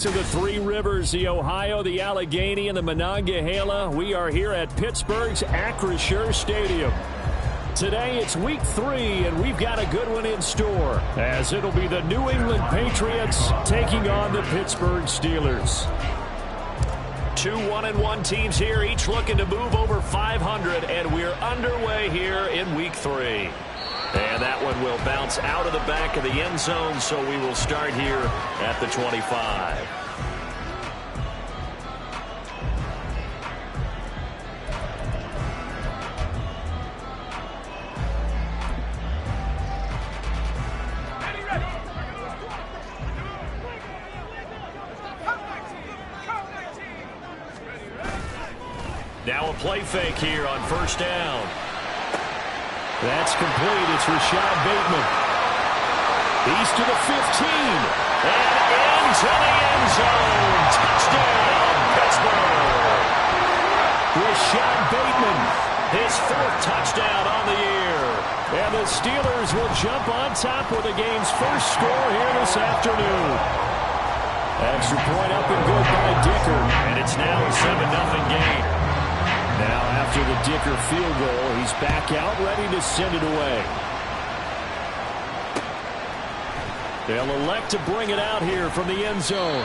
To the Three Rivers, the Ohio, the Allegheny, and the Monongahela. We are here at Pittsburgh's Acrisure Stadium. Today it's week 3, and we've got a good one in store, as it'll be the New England Patriots taking on the Pittsburgh Steelers. Two 1-1 teams here, each looking to move over 500, and we're underway here in week 3. And that one will bounce out of the back of the end zone, so we will start here at the 25. Now a play fake here on first down. That's complete. It's Rashad Bateman. He's to the 15. And into the end zone. Touchdown, Pittsburgh. Rashad Bateman, his 4th touchdown on the year. And the Steelers will jump on top with the game's first score here this afternoon. Extra point up and good by Dicker. And it's now a 7-0 game. Now, after the Dicker field goal, he's back out, ready to send it away. They'll elect to bring it out here from the end zone.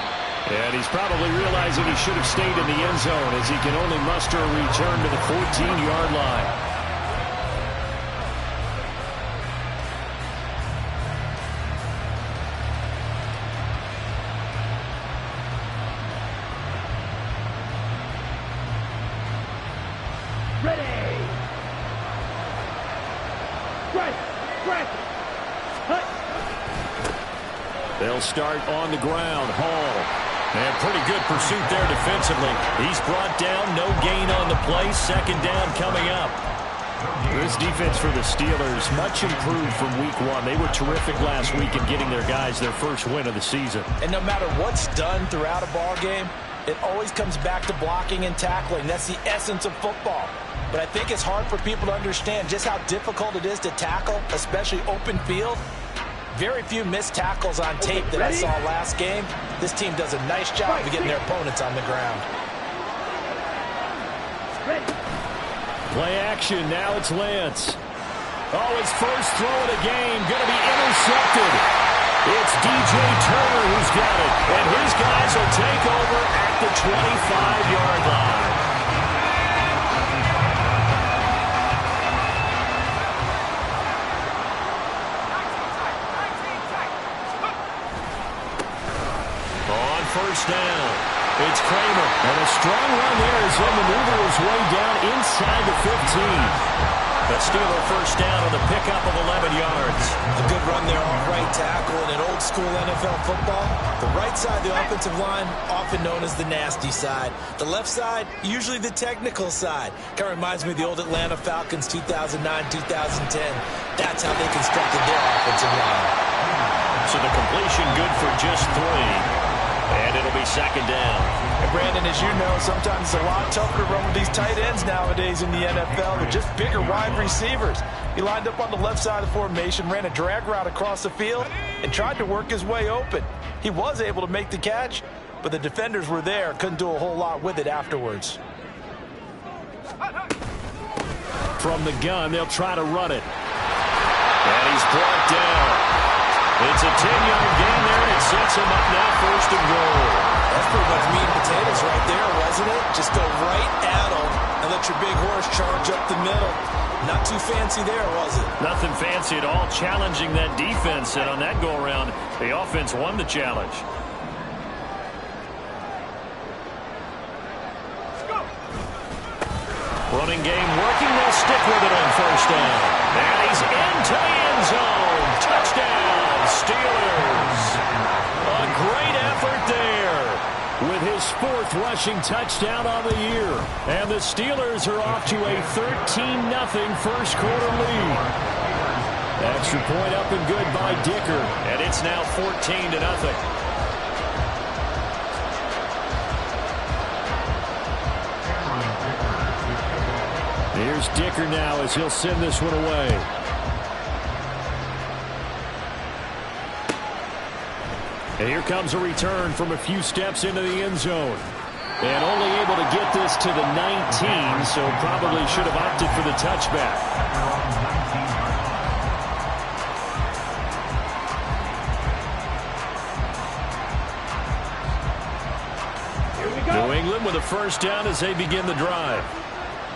And he's probably realizing he should have stayed in the end zone, as he can only muster a return to the 14-yard line. They'll start on the ground. Hall. And pretty good pursuit there defensively. He's brought down. No gain on the play. Second down coming up. This defense for the Steelers, much improved from week 1. They were terrific last week in getting their guys their first win of the season. And no matter what's done throughout a ball game, it always comes back to blocking and tackling. That's the essence of football. But I think it's hard for people to understand just how difficult it is to tackle, especially open field. Very few missed tackles on tape that I saw last game. This team does a nice job of getting their opponents on the ground. Play action. Now it's Lance. Oh, his first throw of the game. Going to be intercepted. It's DJ Turner who's got it. And his guys will take over at the 25-yard line. First down. It's Kramer. And a strong run there as he'll maneuver his way down inside the 15. The Steeler first down on the pickup of 11 yards. A good run there off right tackle in an old-school NFL football. The right side of the offensive line, often known as the nasty side. The left side, usually the technical side. Kind of reminds me of the old Atlanta Falcons 2009-2010. That's how they constructed their offensive line. So the completion good for just 3. And it'll be second down. And Brandon, as you know, sometimes it's a lot tougher to run with these tight ends nowadays in the NFL. They're just bigger wide receivers. He lined up on the left side of the formation, ran a drag route across the field, and tried to work his way open. He was able to make the catch, but the defenders were there, couldn't do a whole lot with it afterwards. From the gun, they'll try to run it. And he's brought down. It's a 10-yard gain there, and it sets him up now first and goal. That's pretty much meat and potatoes right there, wasn't it? Just go right at him and let your big horse charge up the middle. Not too fancy there, was it? Nothing fancy at all, challenging that defense, and on that go-around, the offense won the challenge. Running game working, they'll stick with it on first down. And he's into the end zone. Touchdown, Steelers. A great effort there with his 4th rushing touchdown on the year. And the Steelers are off to a 13-0 first quarter lead. Extra point up and good by Dicker. And it's now 14-0. Here's Dicker now as he'll send this one away. And here comes a return from a few steps into the end zone. And only able to get this to the 19, so probably should have opted for the touchback. New England with a first down as they begin the drive.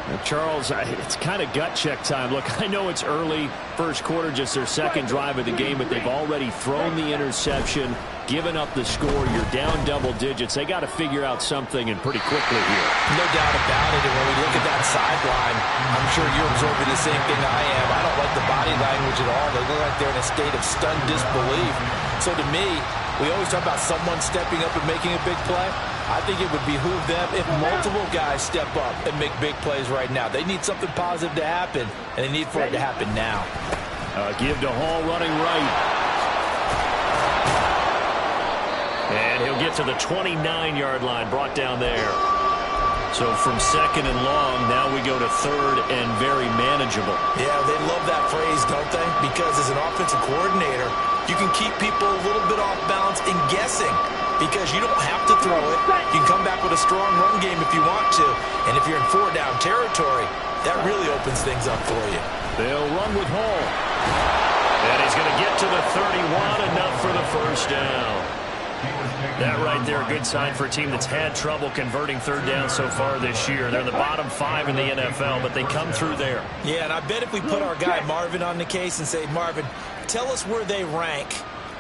Now, Charles, it's kind of gut check time. Look, I know it's early, first quarter, just their second drive of the game, but they've already thrown the interception, given up the score. You're down double digits. They got to figure out something, and pretty quickly here. No doubt about it. And when we look at that sideline, I'm sure you're absorbing the same thing I am. I don't like the body language at all. They look like they're in a state of stunned disbelief. So to me, we always talk about someone stepping up and making a big play. I think it would behoove them if multiple guys step up and make big plays right now. They need something positive to happen, and they need for it to happen now. Give to Hall running right. And he'll get to the 29-yard line, brought down there. So from second and long, now we go to third and very manageable. Yeah, they love that phrase, don't they? Because as an offensive coordinator, you can keep people a little bit off balance and guessing. Because you don't have to throw it. You can come back with a strong run game if you want to. And if you're in four-down territory, that really opens things up for you. They'll run with Hall. And he's going to get to the 31, enough for the first down. That right there, a good sign for a team that's had trouble converting third down so far this year. They're in the bottom 5 in the NFL, but they come through there. Yeah, and I bet if we put our guy Marvin on the case and say, Marvin, tell us where they rank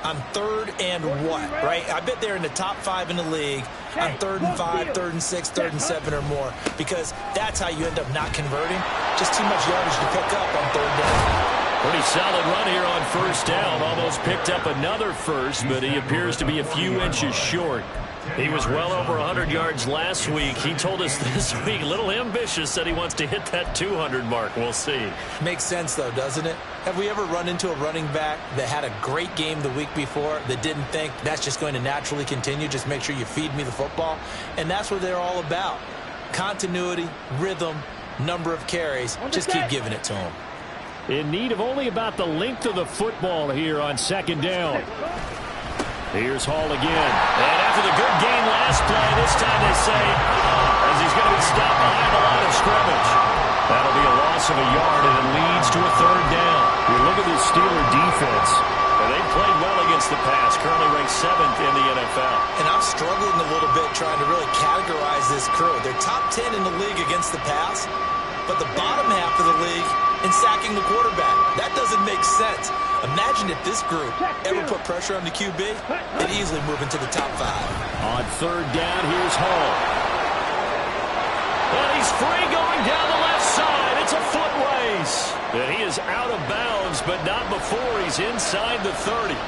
on third and what, right? I bet they're in the top 5 in the league on 3rd and 5, 3rd and 6, 3rd and 7 or more, because that's how you end up not converting. Just too much yardage to pick up on third down. Pretty solid run here on first down. Almost picked up another first, but he appears to be a few inches short. He was well over 100 yards last week. He told us this week, a little ambitious, said he wants to hit that 200 mark. We'll see. Makes sense, though, doesn't it? Have we ever run into a running back that had a great game the week before that didn't think that's just going to naturally continue? Just make sure you feed me the football. And that's what they're all about. Continuity, rhythm, number of carries. Just keep giving it to them. In need of only about the length of the football here on second down. Here's Hall again. And after the good game last play, this time they say, as he's going to be stopped behind the line of scrimmage. That'll be a loss of a yard, and it leads to a third down. You look at this Steeler defense, and they've played well against the pass, currently ranked 7th in the NFL. And I'm struggling a little bit trying to really categorize this crew. They're top 10 in the league against the pass, but the bottom half of the league in sacking the quarterback. That doesn't make sense. Imagine if this group ever put pressure on the QB, they'd easily move into the top 5. On third down, here's Hall. And he's free going down the left side. It's a foot race. And he is out of bounds, but not before he's inside the 30.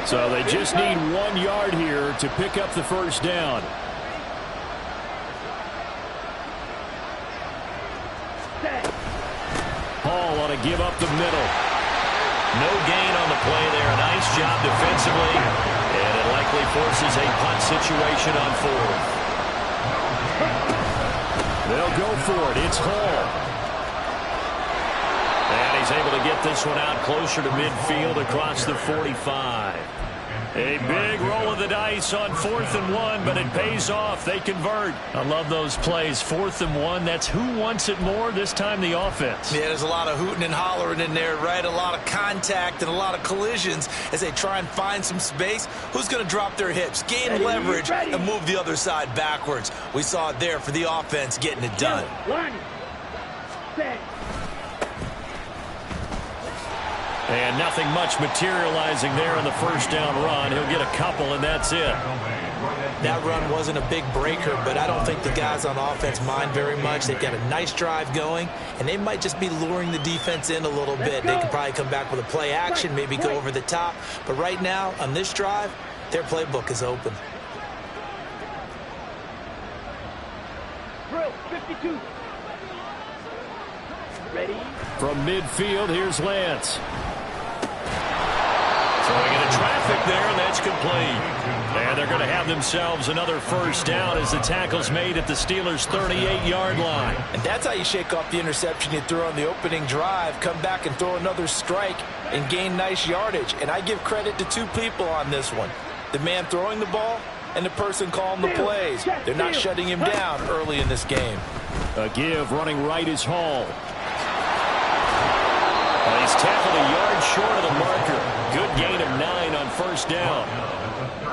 So they just need 1 yard here to pick up the first down. Hall on to give up the middle. No gain on the play there. Nice job defensively. And it likely forces a punt situation on 4th. They'll go for it. It's Hall. And he's able to get this one out closer to midfield across the 45. A big roll of the dice on 4th and 1, but it pays off. They convert. I love those plays. 4th and 1, that's who wants it more, this time the offense. Yeah, there's a lot of hooting and hollering in there, right? A lot of contact and a lot of collisions as they try and find some space. Who's going to drop their hips, gain leverage, and move the other side backwards? We saw it there for the offense getting it done. And nothing much materializing there on the first down run. He'll get a couple, and that's it. That run wasn't a big breaker, but I don't think the guys on offense mind very much. They've got a nice drive going, and they might just be luring the defense in a little bit. They could probably come back with a play action, maybe go over the top. But right now, on this drive, their playbook is open. Drill 52. Ready? From midfield, here's Lance. Throwing into traffic there, and that's complete. And they're going to have themselves another first down as the tackle's made at the Steelers' 38-yard line. And that's how you shake off the interception you threw on the opening drive, come back and throw another strike and gain nice yardage. And I give credit to two people on this one. The man throwing the ball and the person calling the plays. They're not shutting him down early in this game. A give running right is Hall. He's tackled a yard short of the marker. Good gain of 9 on first down.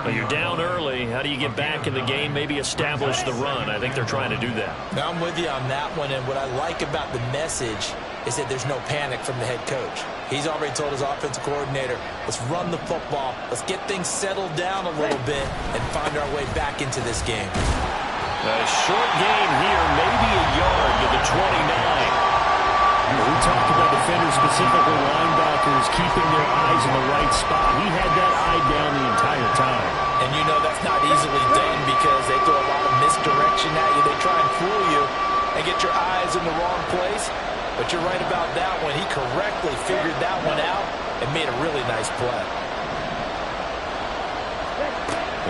But you're down early. How do you get back in the game? Maybe establish the run. I think they're trying to do that. Now I'm with you on that one, and what I like about the message is that there's no panic from the head coach. He's already told his offensive coordinator, let's run the football, let's get things settled down a little bit, and find our way back into this game. A short gain here, maybe a yard to the 29. We talked about defenders, specifically linebackers, keeping their eyes in the right spot. He had that eye down the entire time. And you know that's not easily done because they throw a lot of misdirection at you. They try and fool you and get your eyes in the wrong place. But you're right about that one. He correctly figured that one out and made a really nice play.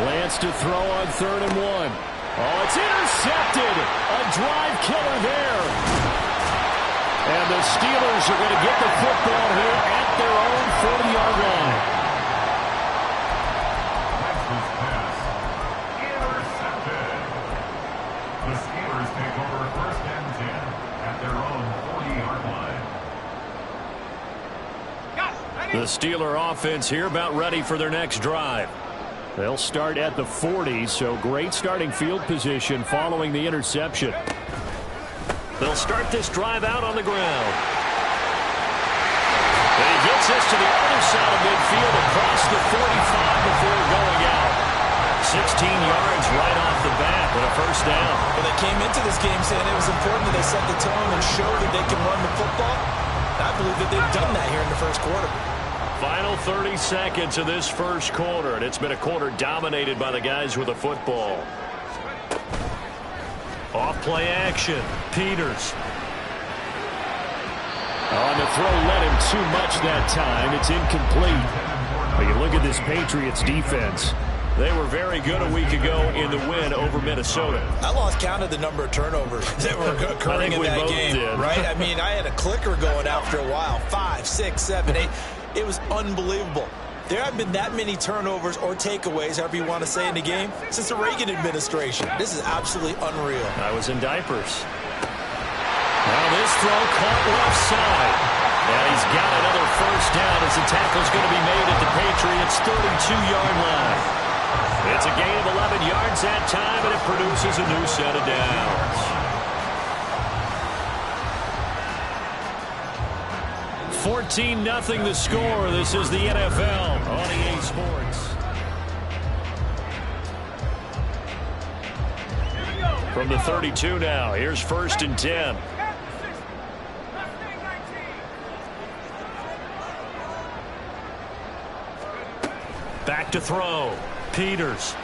Lance to throw on 3rd and 1. Oh, it's intercepted. A drive killer there. And the Steelers are going to get the football here at their own 40-yard line. Intercepted. The Steelers take over 1st and 10 at their own 40-yard line. The Steeler offense here about ready for their next drive. They'll start at the 40, so great starting field position following the interception. They'll start this drive out on the ground. And he gets this to the other side of midfield across the 45 before going out. 16 yards right off the bat with a first down. Well, they came into this game saying it was important that they set the tone and show that they can run the football. I believe that they've done that here in the first quarter. Final 30 seconds of this first quarter, and it's been a quarter dominated by the guys with the football. Off play action. Peters. On the throw, led him too much that time. It's incomplete. But you look at this Patriots defense. They were very good a week ago in the win over Minnesota. I lost count of the number of turnovers that were occurring in that game. Right? I mean, I had a clicker going after a while. 5, 6, 7, 8. It was unbelievable. There haven't been that many turnovers or takeaways, however you want to say, in the game since the Reagan administration. This is absolutely unreal. I was in diapers. Now this throw caught left side. And he's got another first down as the tackle's going to be made at the Patriots' 32-yard line. It's a gain of 11 yards that time, and it produces a new set of downs. 14-0 the score. This is the NFL on EA Sports. From the 32 now, here's 1st and 10. Back to throw. Peters.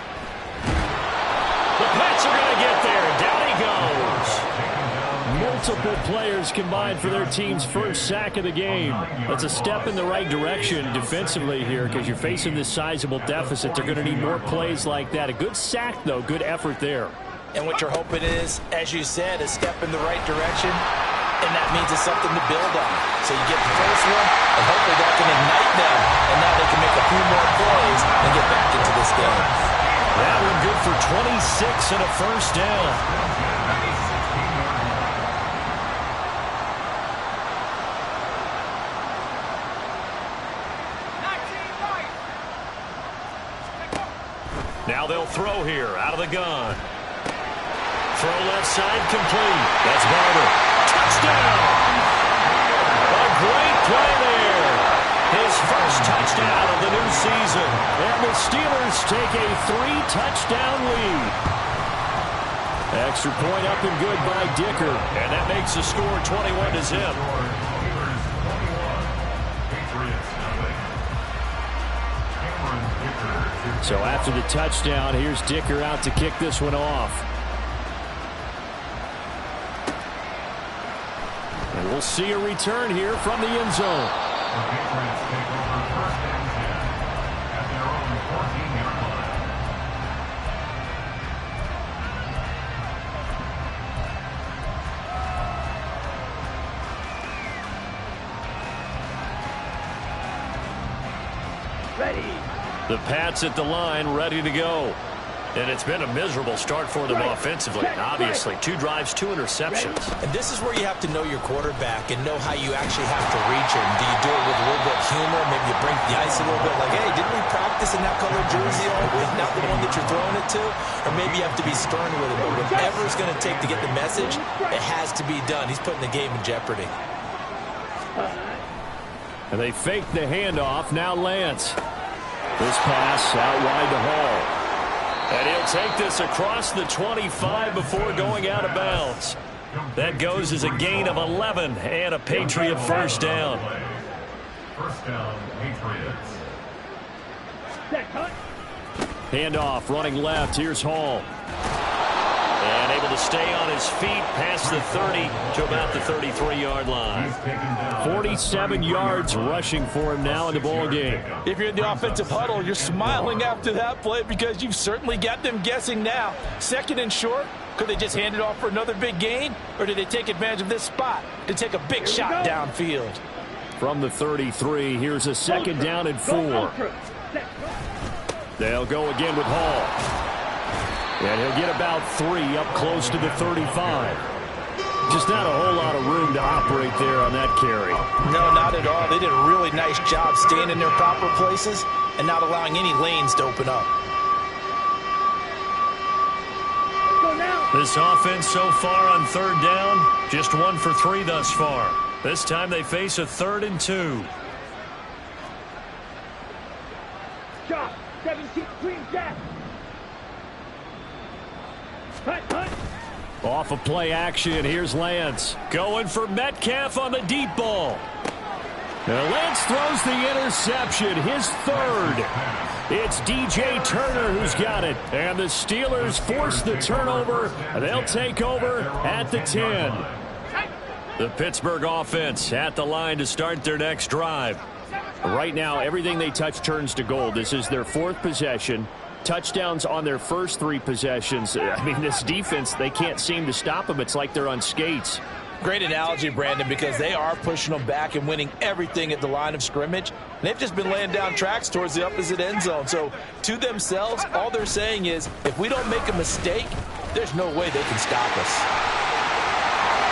The Pats are going to get there. Down he goes. Multiple players combined for their team's first sack of the game. That's a step in the right direction defensively here because you're facing this sizable deficit. They're going to need more plays like that. A good sack, though. Good effort there. And what you're hoping is, as you said, a step in the right direction, and that means it's something to build on. So you get the first one, and hopefully that can ignite them, and now they can make a few more plays and get back into this game. That one good for 26 and a first down. Now they'll throw here out of the gun. Throw left side complete. That's Barber. Touchdown! A great play there. His first touchdown of the new season. And the Steelers take a 3-touchdown lead. Extra point up and good by Dicker. And that makes the score 21-0. So after the touchdown, here's Dicker out to kick this one off. And we'll see a return here from the end zone. The Pats at the line, ready to go. And it's been a miserable start for them offensively. Obviously, 2 drives, 2 interceptions. And this is where you have to know your quarterback and know how you actually have to reach him. Do you do it with a little bit of humor? Maybe you break the ice a little bit like, hey, didn't we practice in that color jersey all week? Not the one that you're throwing it to? Or maybe you have to be stern with him. But whatever it's going to take to get the message, it has to be done. He's putting the game in jeopardy. And they fake the handoff. Now Lance. This pass out wide to Hall. And he'll take this across the 25 before going out of bounds. That goes as a gain of 11 and a Patriot first down. First down, Patriots. Handoff running left. Here's Hall. And able to stay on his feet past the 30 to about the 33-yard line. 47 yards rushing for him now in the ball game. If you're in the offensive huddle, you're smiling after that play because you've certainly got them guessing now. 2nd and short, could they just hand it off for another big gain? Or did they take advantage of this spot to take a big shot downfield? From the 33, here's a 2nd down and 4. They'll go again with Hall. And he'll get about 3 up close to the 35. Just not a whole lot of room to operate there on that carry. No, not at all. They did a really nice job staying in their proper places and not allowing any lanes to open up. This offense so far on 3rd down, just 1 for 3 thus far. This time they face a 3rd and 2. Shot, 17, clean jack. Off of play action, here's Lance. Going for Metcalf on the deep ball. Now Lance throws the interception, his 3rd. It's DJ Turner who's got it. And the Steelers force the turnover. They'll take over at the 10. The Pittsburgh offense at the line to start their next drive. Right now, everything they touch turns to gold. This is their 4th possession. Touchdowns on their first 3 possessions. I mean, this defense, they can't seem to stop them. It's like they're on skates. Great analogy, Brandon, because they are pushing them back and winning everything at the line of scrimmage. And they've just been laying down tracks towards the opposite end zone. So to themselves, all they're saying is, if we don't make a mistake, there's no way they can stop us.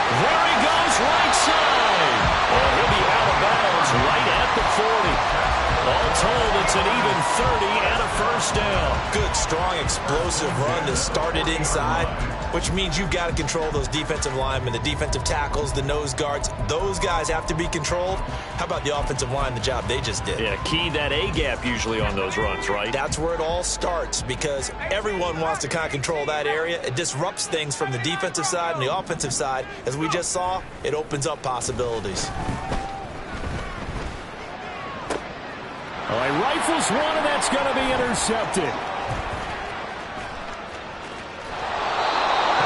There he goes, right side. And he'll be out of bounds right at the 40. All told, it's an even 30 and a first down. Good, strong, explosive run that started inside, which means you've got to control those defensive linemen, the defensive tackles, the nose guards. Those guys have to be controlled. How about the offensive line, the job they just did? Yeah, key that A-gap usually on those runs, right? That's where it all starts because everyone wants to kind of control that area. It disrupts things from the defensive side and the offensive side. As we just saw, it opens up possibilities. All right, rifles one, and that's going to be intercepted.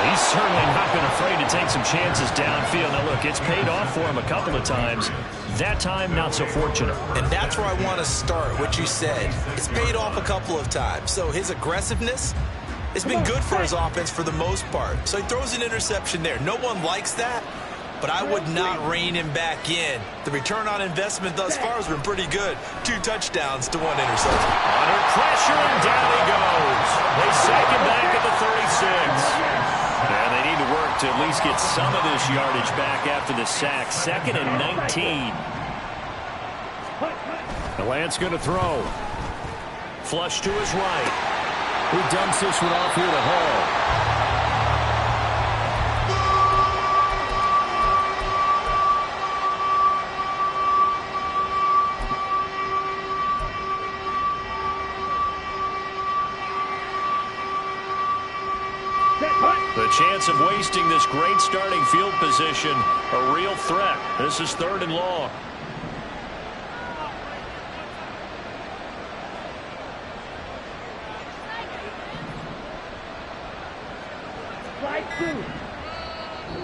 He's certainly not been afraid to take some chances downfield. Now, look, it's paid off for him a couple of times. That time, not so fortunate. And that's where I want to start, what you said. It's paid off a couple of times. So his aggressiveness has been good for his offense for the most part. So he throws an interception there. No one likes that, but I would not rein him back in. The return on investment thus far has been pretty good. 2 touchdowns to 1 interception. Under pressure, and down he goes. They sack him back at the 36. And they need to work to at least get some of this yardage back after the sack. 2nd and 19. The Lance going to throw. Flush to his right. He dumps this one off here to Hall. The chance of wasting this great starting field position, a real threat. This is 3rd and long.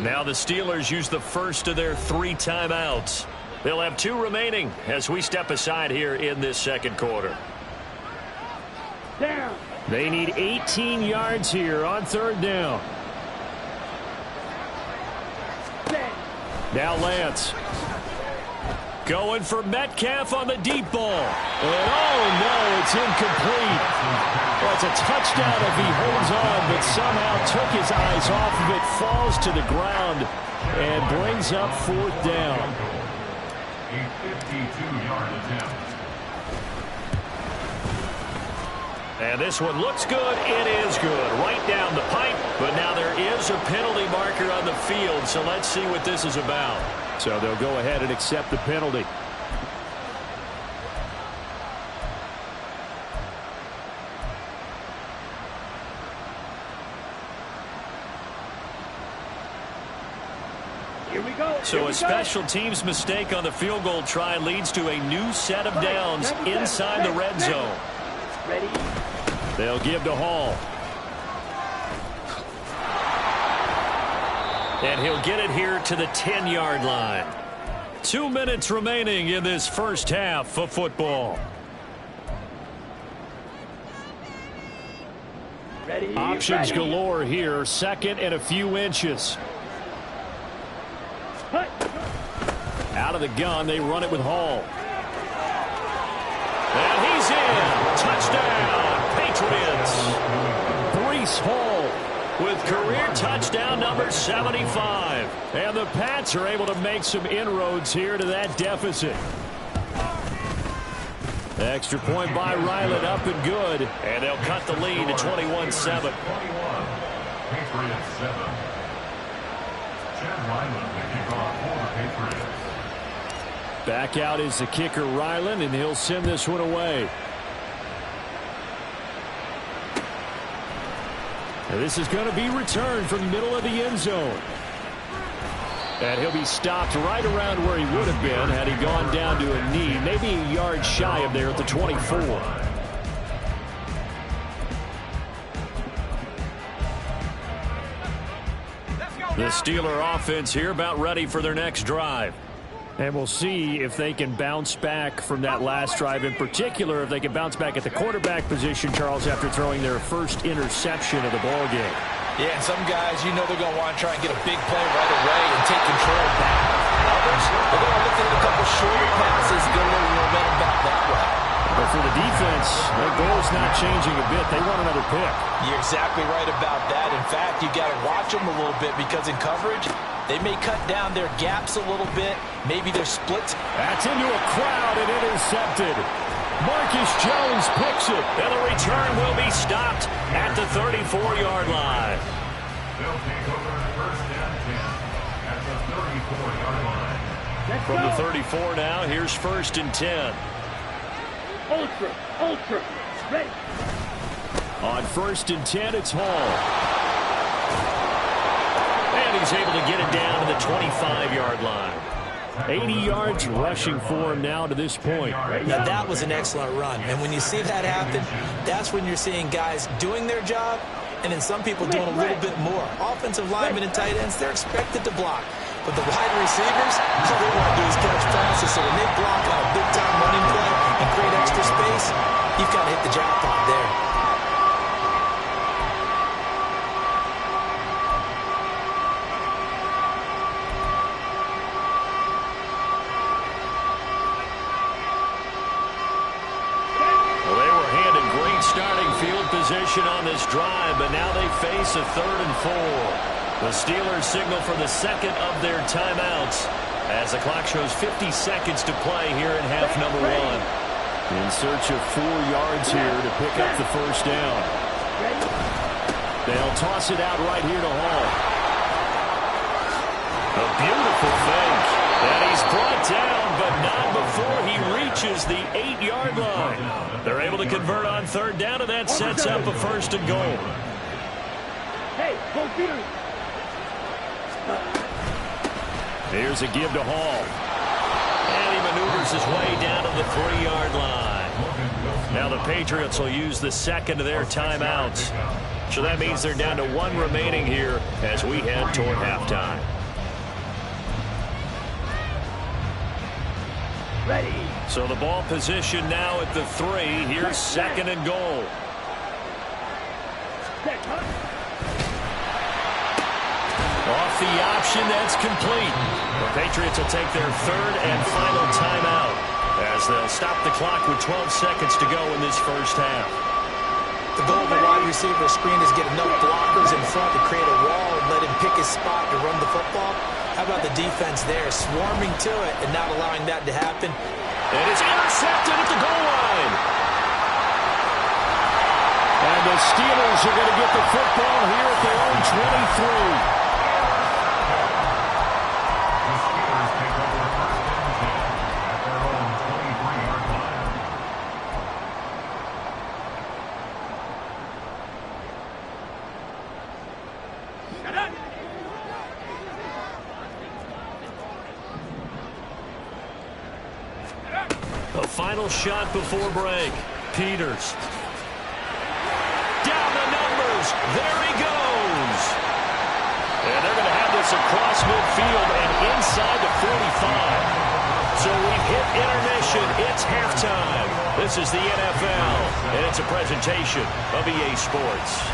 Now the Steelers use the first of their 3 timeouts. They'll have 2 remaining as we step aside here in this 2nd quarter. Down. They need 18 yards here on 3rd down. Now Lance. Going for Metcalf on the deep ball. And oh no, it's incomplete. Well, it's a touchdown if he holds on, but somehow took his eyes off of it, falls to the ground, and brings up 4th down. A 52-yard attempt. And this one looks good. It is good. Right down the pipe. But now there is a penalty marker on the field, so let's see what this is about. So they'll go ahead and accept the penalty. Here we go. So a special teams mistake on the field goal try leads to a new set of downs inside the red zone. Ready? They'll give to Hall. And he'll get it here to the 10-yard line. 2 minutes remaining in this first half of football. Ready? Options galore here. Second and a few inches. Hut. Out of the gun, they run it with Hall. And he's in. Touchdown, Patriots. Breece Hall with career touchdown number 75. And the Pats are able to make some inroads here to that deficit. Extra point by Ryland, up and good. And they'll cut the lead to 21-7. 21. Patriots 7. Chad Ryland, the kickoff for the Patriots. Back out is the kicker, Ryland, and he'll send this one away. And this is going to be returned from the middle of the end zone. And he'll be stopped right around where he would have been had he gone down to a knee, maybe a yard shy of there at the 24. The Steeler offense here about ready for their next drive. And we'll see if they can bounce back from that last drive. In particular, if they can bounce back at the quarterback position, Charles, after throwing their first interception of the ball game. Yeah, and some guys, you know they're going to want to try and get a big play right away and take control back. Others, they're going to look at a couple shorter passes, get a little momentum back that way. But for the defense, their goal is not changing a bit. They want another pick. You're exactly right about that. In fact, you got to watch them a little bit because in coverage, they may cut down their gaps a little bit. Maybe their splits. That's into a crowd and intercepted. Marcus Jones picks it. And the return will be stopped at the 34-yard line. They'll take over first and 10 at the 34-yard line. Let's From go. the 34 now, here's first and 10. Ultra. Ready? On first and 10, it's Hall. And he's able to get it down to the 25-yard line. 80 yards rushing for him now to this point. Now, that was an excellent run. And when you see that happen, that's when you're seeing guys doing their job and then some people doing a little bit more. Offensive linemen and tight ends, they're expected to block. But the wide receivers, all they want to do is catch passes. So when they block on a big-time running play and create extra space, you've got to hit the jackpot there. Well, they were handed great starting field position on this drive, but now they face a 3rd and 4. The Steelers signal for the second of their timeouts as the clock shows 50 seconds to play here in half number 1. In search of 4 yards here to pick up the first down. They'll toss it out right here to Hall. A beautiful fake. And he's brought down, but not before he reaches the 8-yard line. They're able to convert on 3rd down, and that sets up a first and goal. Hey, go Peter. Here's a give to Hall. And he maneuvers his way down to the 3-yard line. Now the Patriots will use the second of their timeouts. So that means they're down to 1 remaining here as we head toward halftime. Ready. So the ball position now at the 3. Here's 2nd and goal. Set, huh? Off the option, that's complete. The Patriots will take their 3rd and final time as they'll stop the clock with 12 seconds to go in this first half. The goal of the wide receiver screen is get enough blockers in front to create a wall and let him pick his spot to run the football. How about the defense there, swarming to it and not allowing that to happen? And it's intercepted at the goal line. And the Steelers are going to get the football here at their own 23. A final shot before break. Peters. Down the numbers. There he goes. And they're going to have this across midfield and inside the 45. So we hit intermission. It's halftime. This is the NFL, and it's a presentation of EA Sports.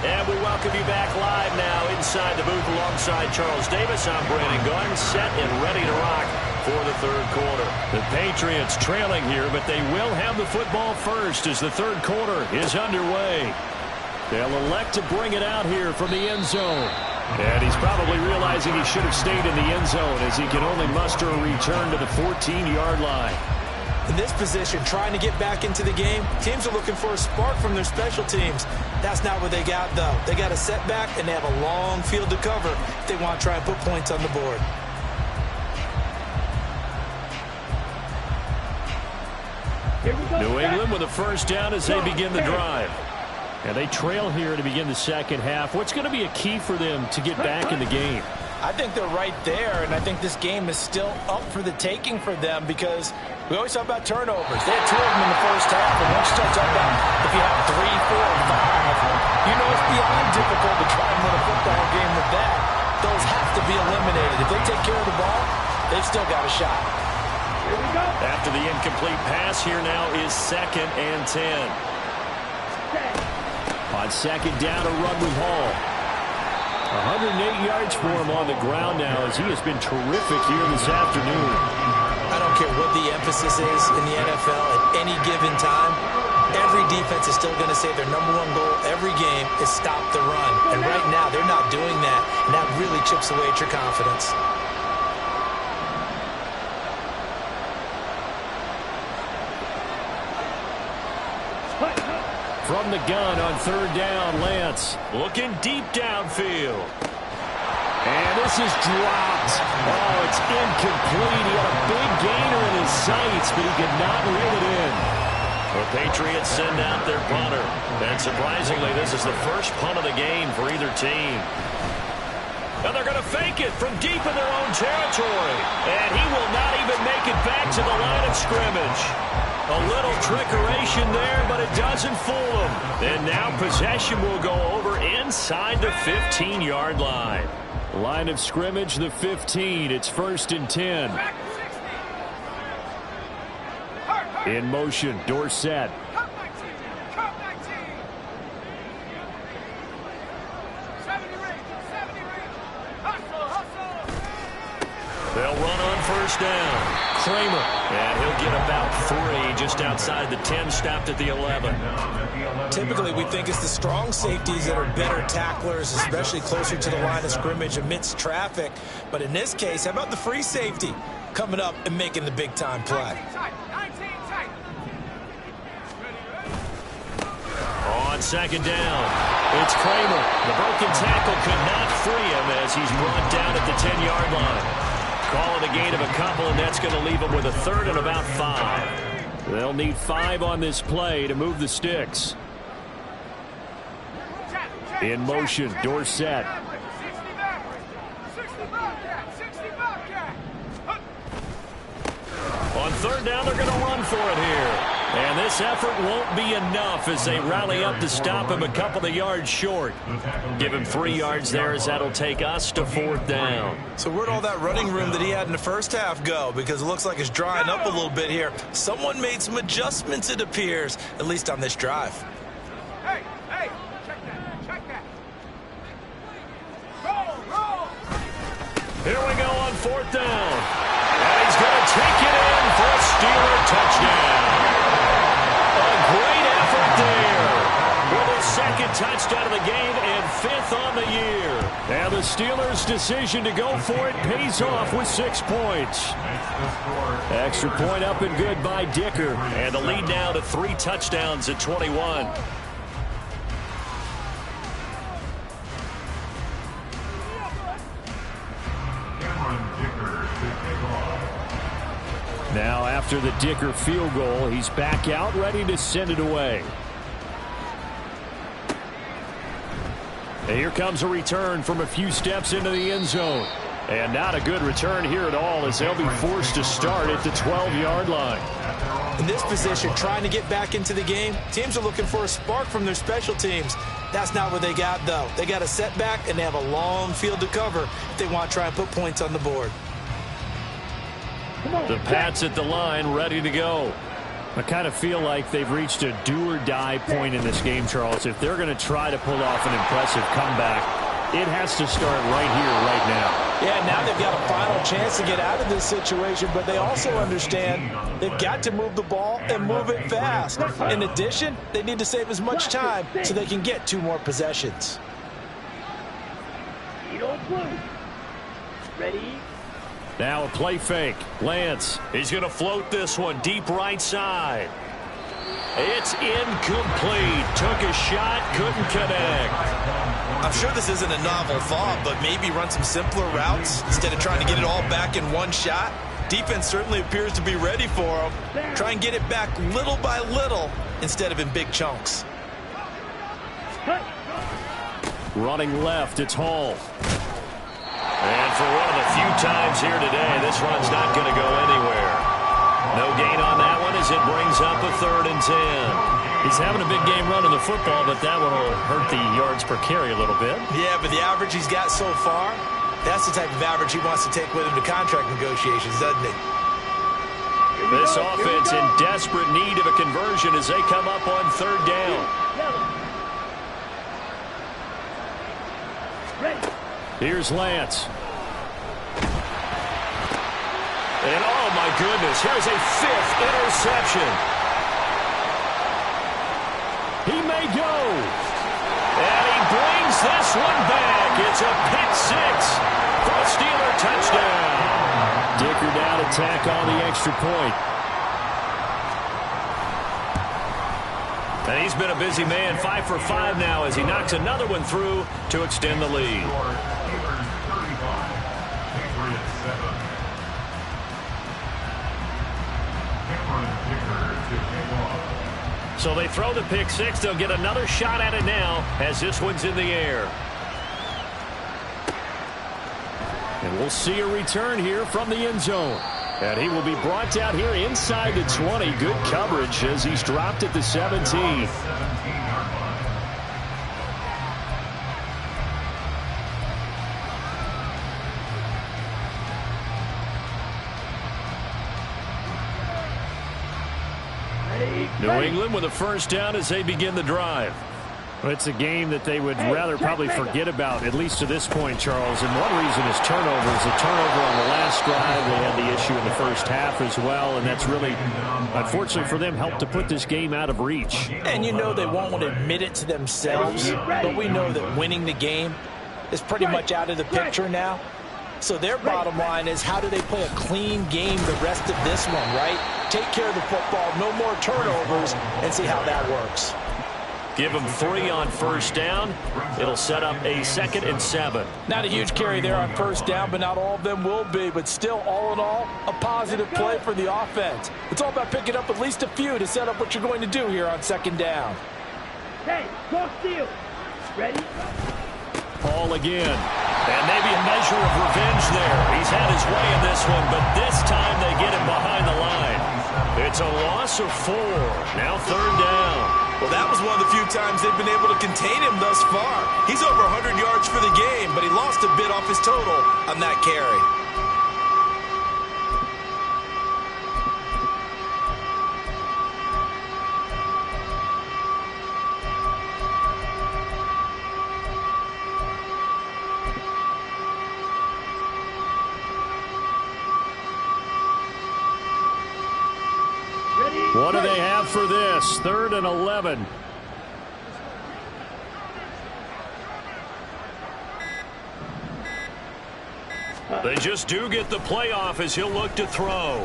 And we welcome you back live now inside the booth alongside Charles Davis. I'm Brandon Gaudin, set and ready to rock for the third quarter. The Patriots trailing here, but they will have the football first as the third quarter is underway. They'll elect to bring it out here from the end zone. And he's probably realizing he should have stayed in the end zone as he can only muster a return to the 14-yard line. In this position, trying to get back into the game, teams are looking for a spark from their special teams. That's not what they got, though. They got a setback, and they have a long field to cover if they want to try and put points on the board. New England with a first down as they begin the drive. And they trail here to begin the second half. What's going to be a key for them to get back in the game? I think they're right there, and I think this game is still up for the taking for them because we always talk about turnovers. They had 2 of them in the first half, and once you start talking about if you have 3, 4, 5, you know it's beyond difficult to try and win a football game with that. Those have to be eliminated. If they take care of the ball, they've still got a shot. Here we go. After the incomplete pass, here now is 2nd and 10. On second down, a run with Hall. 108 yards for him on the ground now as he has been terrific here this afternoon. I don't care what the emphasis is in the NFL at any given time. Every defense is still going to say their number 1 goal every game is stop the run. And right now, they're not doing that, and that really chips away at your confidence. From the gun on third down, Lance looking deep downfield. And this is dropped. Oh, it's incomplete. He had a big gainer in his sights, but he could not reel it in. The Patriots send out their punter. And surprisingly, this is the first punt of the game for either team. And they're going to fake it from deep in their own territory. And he will not even make it back to the line of scrimmage. A little trickeration there, but it doesn't fool them. And now possession will go over inside the 15-yard line. Line of scrimmage, the 15. It's 1st and 10. In motion, Dorsett. They'll run on first down. Kramer, and he'll get about 3 just outside the 10, stopped at the 11. Typically, we think it's the strong safeties that are better tacklers, especially closer to the line of scrimmage amidst traffic. But in this case, how about the free safety coming up and making the big-time play? On second down, it's Kramer. The broken tackle could not free him as he's brought down at the 10-yard line. Call it a gain of a couple, and that's going to leave them with a 3rd and about 5. They'll need 5 on this play to move the sticks. In motion, Dorsett. On third down, they're going to run for it here. And this effort won't be enough as they rally up to stop him a couple of yards short. Give him 3 yards there as that'll take us to 4th down. So where'd all that running room that he had in the first half go? Because it looks like it's drying up a little bit here. Someone made some adjustments, it appears, at least on this drive. Hey, check that. Here we go on 4th down. And he's going to take it in for a Steeler touchdown. A great effort there. With his 2nd touchdown of the game and 5th on the year. And the Steelers' decision to go for it pays off with 6 points. Extra point up and good by Dicker. And the lead now to 3 touchdowns at 21. Now after the Dicker field goal, he's back out ready to send it away. And here comes a return from a few steps into the end zone. And not a good return here at all as they'll be forced to start at the 12-yard line. In this position, trying to get back into the game, teams are looking for a spark from their special teams. That's not what they got, though. They got a setback, and they have a long field to cover if they want to try and put points on the board. The Pats at the line, ready to go. I kind of feel like they've reached a do-or-die point in this game, Charles. If they're going to try to pull off an impressive comeback, it has to start right here, right now. Yeah, now they've got a final chance to get out of this situation, but they also understand they've got to move the ball and move it fast. In addition, they need to save as much time so they can get 2 more possessions. Ready? Now a play fake. Lance, he's going to float this one deep right side. It's incomplete. Took a shot, couldn't connect. I'm sure this isn't a novel thought, but maybe run some simpler routes instead of trying to get it all back in one shot. Defense certainly appears to be ready for him. Try and get it back little by little instead of in big chunks. Running left, it's Hall. And for one of the few times here today, this run's not going to go anywhere. No gain on that one as it brings up a 3rd and 10. He's having a big game running the football, but that one will hurt the yards per carry a little bit. Yeah, but the average he's got so far, that's the type of average he wants to take with him to contract negotiations, doesn't he? This offense in desperate need of a conversion as they come up on 3rd down. Here's Lance. And oh my goodness, here's a 5th interception. He may go. And he brings this one back. It's a pick 6 for a Steeler touchdown. Dicker down to tack on the extra point. And he's been a busy man, 5 for 5 now as he knocks another one through to extend the lead. So they throw the pick 6. They'll get another shot at it now as this one's in the air. And we'll see a return here from the end zone. And he will be brought out here inside the 20. Good coverage as he's dropped at the 17. New England with a 1st down as they begin the drive. Well, it's a game that they would rather probably forget about, at least to this point, Charles. And one reason is turnovers. A turnover on the last drive. They had the issue in the first half as well, and that's really, unfortunately for them, helped to put this game out of reach. And you know they won't want to admit it to themselves, but we know that winning the game is pretty much out of the picture now. So their bottom line is, how do they play a clean game the rest of this one, right? Take care of the football, no more turnovers, and see how that works. Give them 3 on 1st down. It'll set up a 2nd and 7. Not a huge carry there on 1st down, but not all of them will be. But still, all in all, a positive play for the offense. It's all about picking up at least a few to set up what you're going to do here on 2nd down. Hey, go steal. Ready? Hall again. And maybe a measure of revenge there. He's had his way in this one, but this time they get him behind the line. It's a loss of 4. Now 3rd down. Well, that was one of the few times they've been able to contain him thus far. He's over 100 yards for the game, but he lost a bit off his total on that carry. What do they have for this? 3rd and 11. They just do get the playoff as he'll look to throw.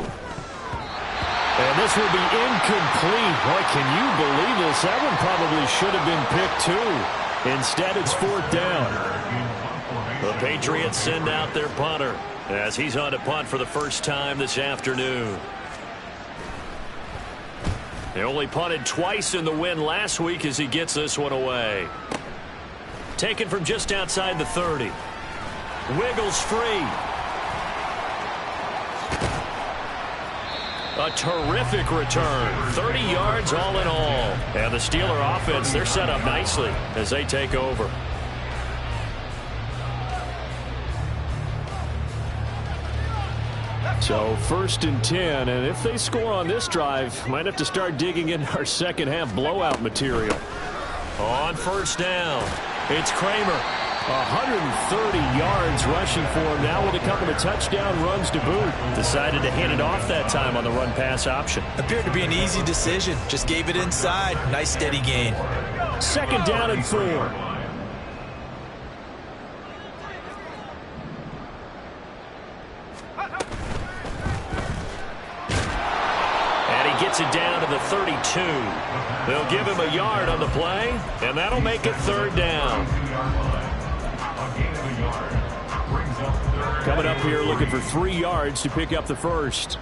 And this will be incomplete. Boy, can you believe this? That one probably should have been picked too. Instead, it's 4th down. The Patriots send out their punter as he's on to punt for the first time this afternoon. They only punted twice in the win last week as he gets this one away. Taken from just outside the 30. Wiggles free. A terrific return. 30 yards all in all. And the Steeler offense, they're set up nicely as they take over. So 1st and 10, and if they score on this drive, might have to start digging in our second half blowout material. On 1st down, it's Kramer. 130 yards rushing for him now with a couple of touchdown runs to boot. Decided to hand it off that time on the run-pass option. Appeared to be an easy decision. Just gave it inside. Nice steady gain. 2nd down and 4. And he gets it down to the 32. They'll give him a yard on the play, and that'll make it 3rd down. Coming up here looking for 3 yards to pick up the first.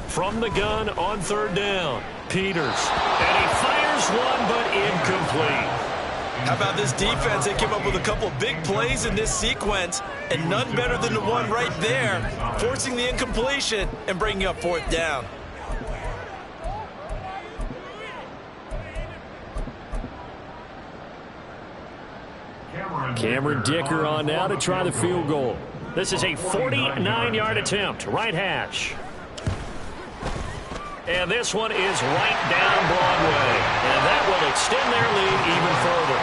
From the gun on 3rd down, Peters. And he fires one, but incomplete. How about this defense? They came up with a couple of big plays in this sequence, and none better than the one right there, forcing the incompletion and bringing up 4th down. Cameron Dicker on now to try the field goal. This is a 49-yard attempt, right hash. And this one is right down Broadway. And that will extend their lead even further.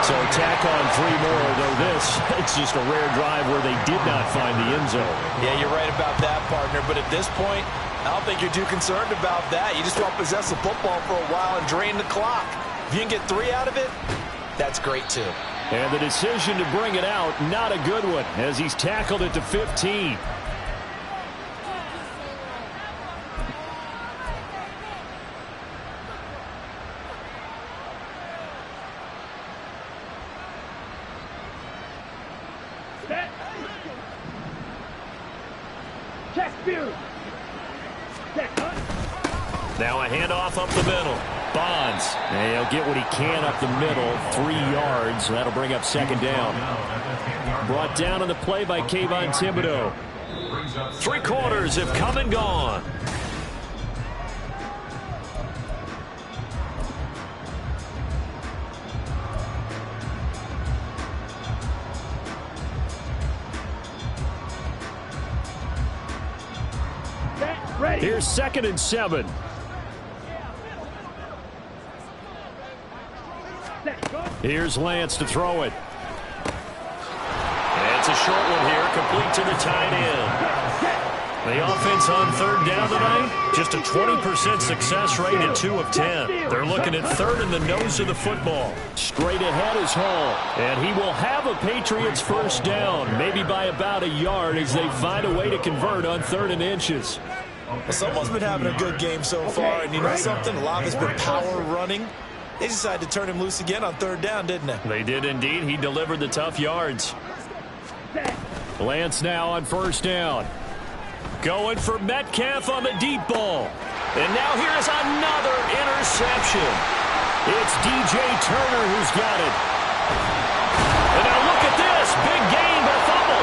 So tack on 3 more, though this, it's just a rare drive where they did not find the end zone. Yeah, you're right about that, partner. But at this point, I don't think you're too concerned about that. You just want to possess the football for a while and drain the clock. If you can get 3 out of it, that's great, too. And the decision to bring it out, not a good one, as he's tackled it to 15. Now a handoff up the middle. Bonds. And he'll get what he can up the middle. 3 yards. That'll bring up 2nd down. Brought down on the play by Kayvon Thibodeaux. 3 quarters have come and gone. Here's 2nd and 7. Here's Lance to throw it. And it's a short one here, complete to the tight end. The offense on 3rd down tonight, just a 20% success rate at 2 of 10. They're looking at 3rd in the nose of the football. Straight ahead is Hall. And he will have a Patriots 1st down, maybe by about a yard as they find a way to convert on 3rd and inches. Well, someone's been having a good game so far, and you know something? A lot has been power running. They decided to turn him loose again on 3rd down, didn't they? They did indeed. He delivered the tough yards. Lance now on 1st down. Going for Metcalf on the deep ball. And now here's another interception. It's DJ Turner who's got it. And now look at this. Big gain, but fumble.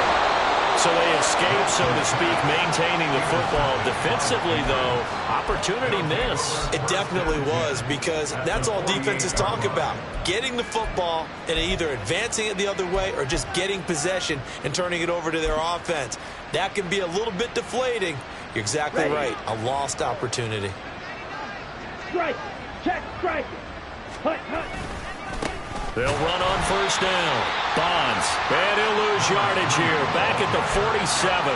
So they escape, so to speak, maintaining the football. Defensively, though, opportunity miss. It definitely was, because that's all defenses talk about. Getting the football and either advancing it the other way or just getting possession and turning it over to their offense. That can be a little bit deflating You're exactly Ready. right. A lost opportunity. Strike. Check strike. Hut, hut. They'll run on first down. Bonds. And he'll lose yardage here. Back at the 47.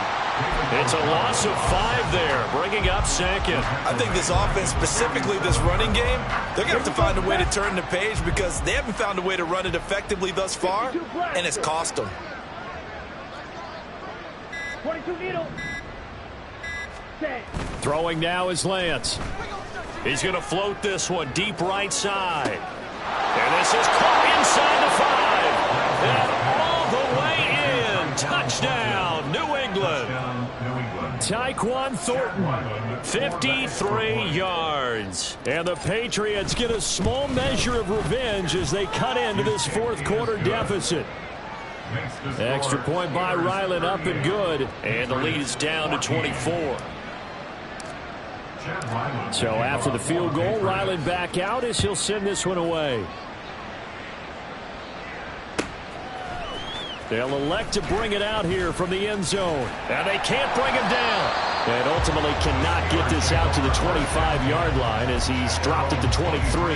It's a loss of 5 there, bringing up second. I think this offense, specifically this running game, they're going to have to find a way to turn the page because they haven't found a way to run it effectively thus far, and it's cost them. 22 needle. Set. Throwing now is Lance. He's going to float this one deep right side. And this is caught inside the 5. And all the way in. Touchdown, New England. Tyquan Thornton, 53 yards. And the Patriots get a small measure of revenge as they cut into this fourth quarter deficit. Extra point by Ryland, up and good. And the lead is down to 24. So after the field goal, Ryland back out as he'll send this one away. They'll elect to bring it out here from the end zone. And they can't bring him down. And ultimately cannot get this out to the 25-yard line as he's dropped at the 23.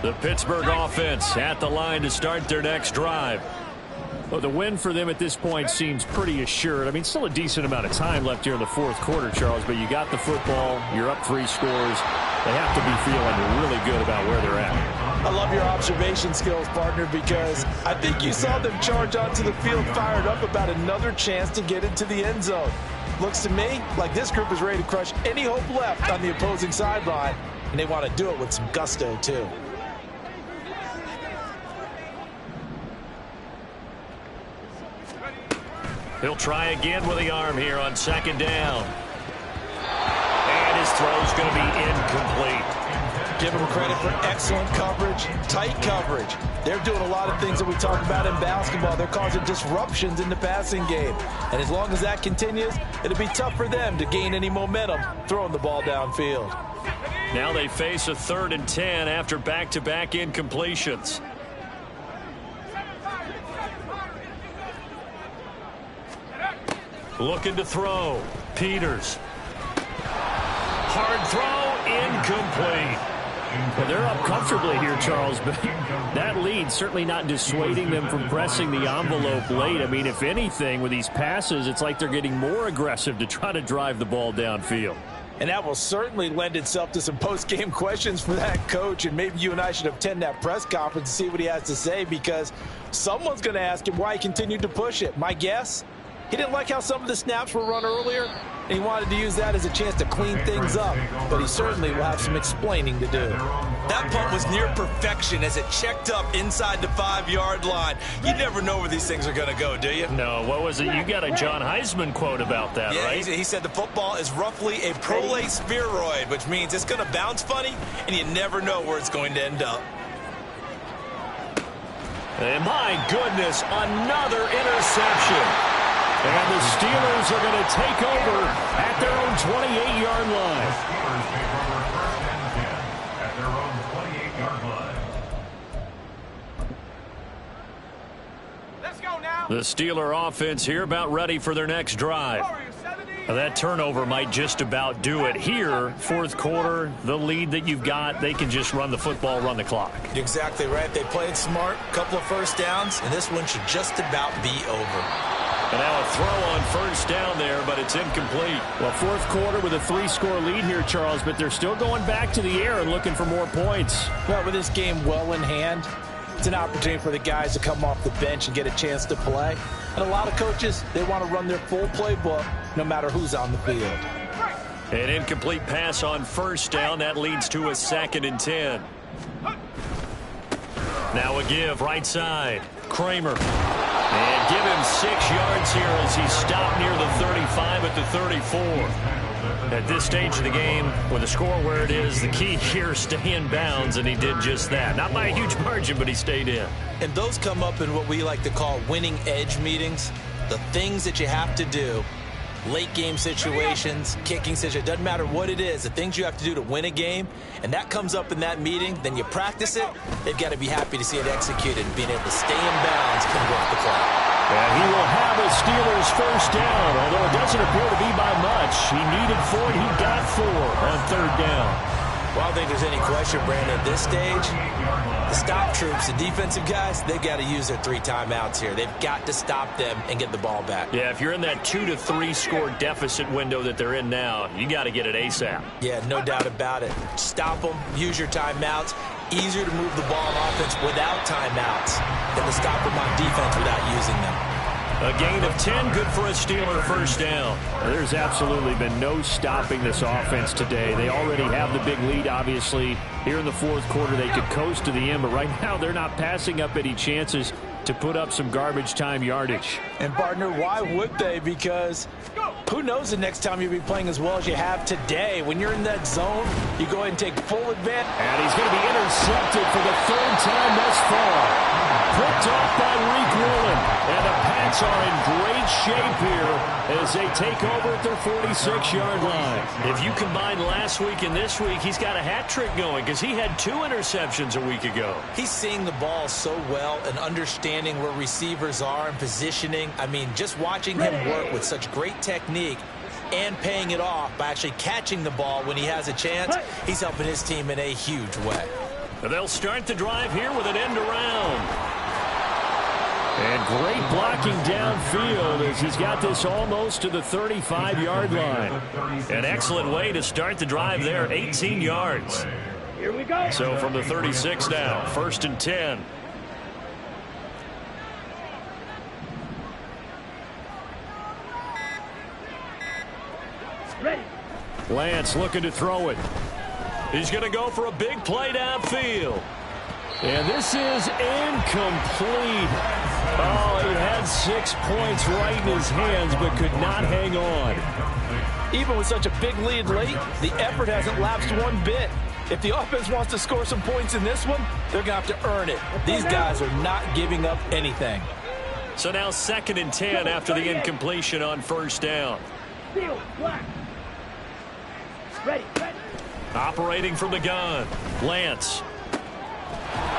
The Pittsburgh offense at the line to start their next drive. Well, the win for them at this point seems pretty assured. I mean, still a decent amount of time left here in the fourth quarter, Charles, but you got the football, you're up 3 scores. They have to be feeling really good about where they're at. I love your observation skills, partner, because I think you saw them charge onto the field fired up about another chance to get into the end zone. Looks to me like this group is ready to crush any hope left on the opposing sideline, and they want to do it with some gusto, too. He'll try again with the arm here on second down. And his throw's going to be incomplete. Give him credit for excellent coverage, tight coverage. They're doing a lot of things that we talk about in basketball. They're causing disruptions in the passing game. And as long as that continues, it'll be tough for them to gain any momentum throwing the ball downfield. Now they face a 3rd and 10 after back-to-back incompletions. Looking to throw. Peters. Hard throw, incomplete. Well, they're up comfortably here, Charles, but that lead certainly not dissuading them from pressing the envelope late. I mean, if anything, with these passes, it's like they're getting more aggressive to try to drive the ball downfield. And that will certainly lend itself to some post-game questions for that coach, and maybe you and I should attend that press conference and see what he has to say, because someone's going to ask him why he continued to push it. My guess? He didn't like how some of the snaps were run earlier, and he wanted to use that as a chance to clean things up. But he certainly will have some explaining to do. That punt was near perfection as it checked up inside the 5-yard line. You never know where these things are going to go, do you? No, what was it? You got a John Heisman quote about that, yeah, right? He said the football is roughly a prolate spheroid, which means it's going to bounce funny, and you never know where it's going to end up. And my goodness, another interception. And the Steelers are going to take over at their own 28-yard line. At their own 28-yard line. Let's go now. The Steeler offense here about ready for their next drive. That turnover might just about do it here. Fourth quarter, the lead that you've got, they can just run the football, run the clock. You're exactly right. They played smart, couple of first downs, and this one should just about be over. And now a throw on first down there, but it's incomplete. Well, fourth quarter with a 3-score lead here, Charles, but they're still going back to the air and looking for more points. Well, with this game well in hand, it's an opportunity for the guys to come off the bench and get a chance to play. And a lot of coaches, they want to run their full playbook no matter who's on the field. An incomplete pass on first down. That leads to a 2nd and 10. Now a give right side. Kramer. And give him 6 yards here as he stopped near the 35 at the 34. At this stage of the game, with the score where it is, the key here, stay in bounds, and he did just that. Not by a huge margin, but he stayed in. And those come up in what we like to call winning edge meetings. The things that you have to do, late game situations, kicking situations, doesn't matter what it is, the things you have to do to win a game, and that comes up in that meeting, then you practice it, they've got to be happy to see it executed and being able to stay in bounds can work the clock. And he will have a Steelers first down, although it doesn't appear to be by much. He needed 4, he got 4 on third down. Well, I don't think there's any question, Brandon, at this stage, the stop troops, the defensive guys, they've got to use their 3 timeouts here. They've got to stop them and get the ball back. Yeah, if you're in that 2 to 3 score deficit window that they're in now, you got to get it ASAP. Yeah, no doubt about it. Stop them, use your timeouts. Easier to move the ball on offense without timeouts than to stop them on defense without using them. A gain of 10, good for a Steeler first down. There's absolutely been no stopping this offense today. They already have the big lead, obviously. Here in the fourth quarter, they could coast to the end, but right now they're not passing up any chances to put up some garbage time yardage. And, partner, why would they? Because who knows the next time you'll be playing as well as you have today. When you're in that zone, you go ahead and take full advantage. And he's going to be intercepted for the 3rd time thus far. Picked off by Reek Woolen. And the Pats are in great shape here as they take over at their 46-yard line. If you combine last week and this week, he's got a hat trick going because he had 2 interceptions a week ago. He's seeing the ball so well and understanding where receivers are and positioning. I mean, just watching him work with such great technique and paying it off by actually catching the ball when he has a chance, he's helping his team in a huge way. They'll start the drive here with an end around. And great blocking downfield as he's got this almost to the 35-yard line. An excellent way to start the drive there, 18 yards. Here we go. So from the 36 now, 1st and 10. Ready. Lance looking to throw it. He's going to go for a big play downfield. And this is incomplete. Oh, he had 6 points right in his hands, but could not hang on. Even with such a big lead late, the effort hasn't lapsed one bit. If the offense wants to score some points in this one, they're going to have to earn it. These guys are not giving up anything. So now 2nd and 10 after the incompletion on 1st down. Steel, black. Ready, ready. Operating from the gun, Lance.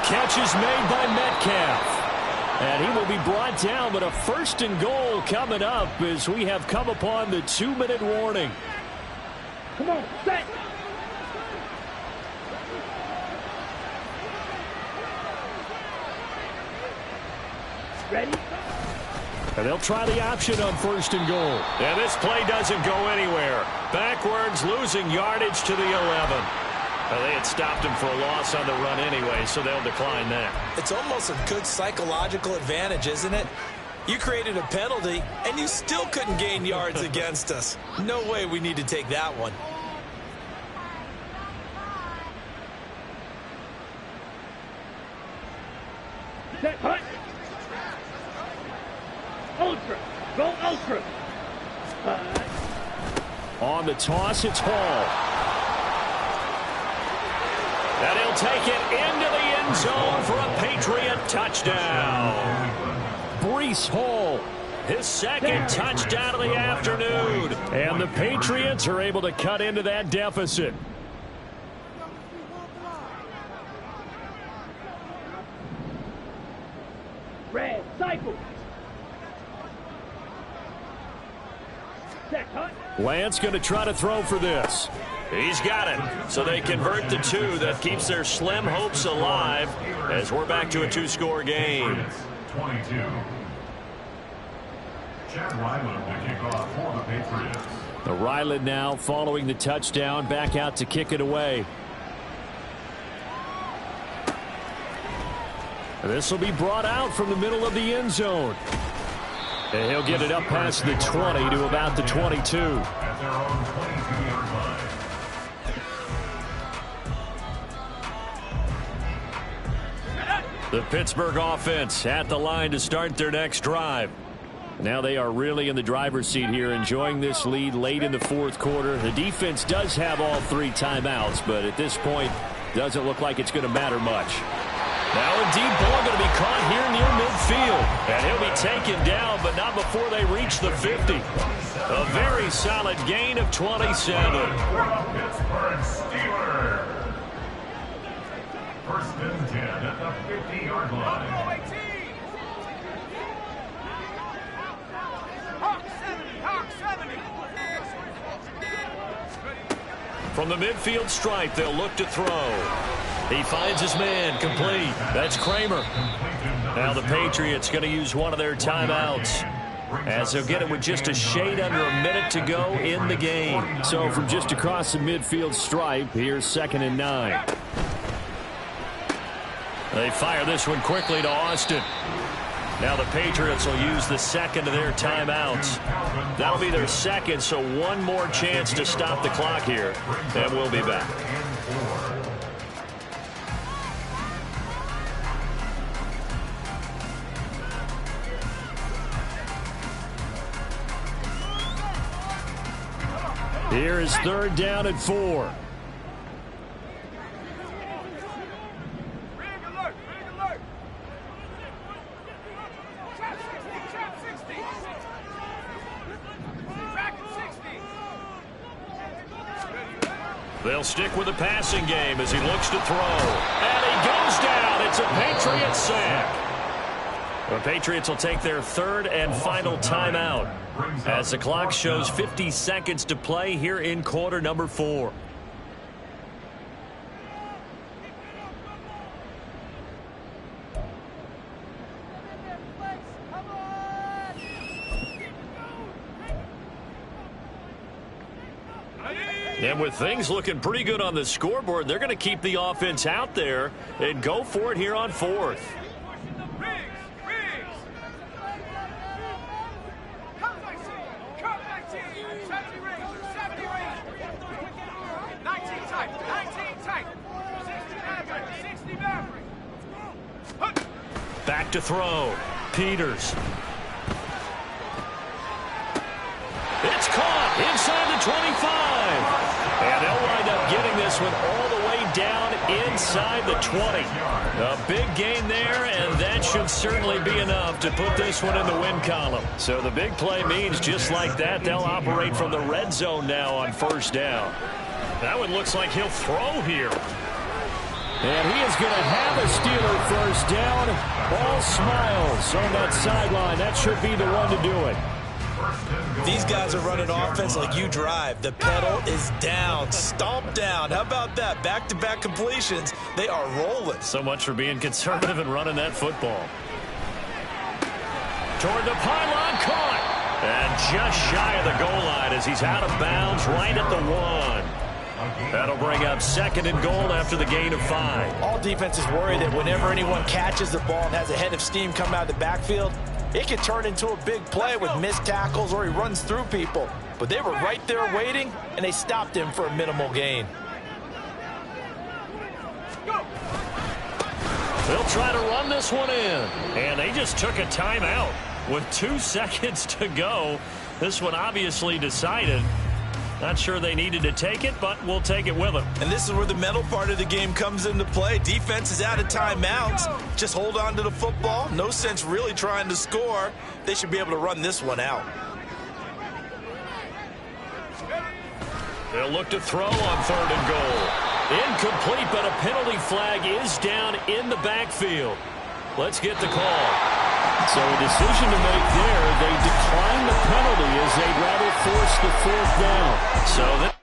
Catch is made by Metcalf. And he will be brought down, but a 1st and goal coming up as we have come upon the 2-minute warning. Come on, set. Ready? And they'll try the option on 1st and goal. And this play doesn't go anywhere. Backwards, losing yardage to the 11. They had stopped him for a loss on the run anyway, so they'll decline that. It's almost a good psychological advantage, isn't it? You created a penalty, and you still couldn't gain yards against us. No way we need to take that one. Set, hut. Ultra. Go ultra. On the toss, it's Hall. And he'll take it into the end zone for a Patriot touchdown. Breece Hall, his 2nd touchdown of the afternoon. And the Patriots are able to cut into that deficit. Red, cycle. Set, hut. Lance going to try to throw for this. He's got it. So they convert the 2. That keeps their slim hopes alive as we're back to a 2-score game. 22. Chad Ryland to kick off for the Patriots. The Ryland now following the touchdown, back out to kick it away. This will be brought out from the middle of the end zone. And he'll get it up past the 20 to about the 22. At their own 22-yard line. The Pittsburgh offense at the line to start their next drive. Now they are really in the driver's seat here, enjoying this lead late in the 4th quarter. The defense does have all 3 timeouts, but at this point, doesn't look like it's going to matter much. Now a deep ball going to be caught here near midfield. And he'll be taken down, but not before they reach the 50. A very solid gain of 27. Pittsburgh Steelers. 1st and 10 at the 50-yard line. From the midfield stripe, they'll look to throw. He finds his man, complete. That's Kramer. Now the Patriots going to use one of their timeouts, as they'll get it with just a shade under a minute to go in the game. So from just across the midfield stripe, here's 2nd and 9. They fire this one quickly to Austin. Now the Patriots will use the second of their timeouts. That'll be their second, so one more chance to stop the clock here, and we'll be back. Here is 3rd down and 4. They'll stick with the passing game as he looks to throw. And he goes down. It's a Patriots sack. The Patriots will take their 3rd and final timeout as the clock shows 50 seconds to play here in quarter number 4. And with things looking pretty good on the scoreboard, they're going to keep the offense out there and go for it here on 4th. Back to throw. Peters. It's caught inside the 25. And they'll wind up getting this one all the way down inside the 20. A big gain there, and that should certainly be enough to put this one in the win column. So the big play means just like that, they'll operate from the red zone now on 1st down. That one looks like he'll throw here. And he is going to have a Steeler 1st down. All smiles on that sideline. That should be the one to do it. These guys are running offense like you drive. The pedal is down, stomped down. How about that? Back-to-back completions. They are rolling. So much for being conservative and running that football. Toward the pylon, caught. And just shy of the goal line as he's out of bounds right at the 1. That'll bring up 2nd and goal after the gain of 5. All defenses worry that whenever anyone catches the ball and has a head of steam come out of the backfield, it can turn into a big play with missed tackles or he runs through people. But they were right there waiting, and they stopped him for a minimal gain. They'll try to run this one in. And they just took a timeout with 2 seconds to go. This one obviously decided. Not sure they needed to take it, but we'll take it with them. And this is where the mental part of the game comes into play. Defense is out of timeouts. Just hold on to the football. No sense really trying to score. They should be able to run this one out. They'll look to throw on 3rd and goal. Incomplete, but a penalty flag is down in the backfield. Let's get the call. So a decision to make there. They decline the penalty as they'd rather force the 4th down. So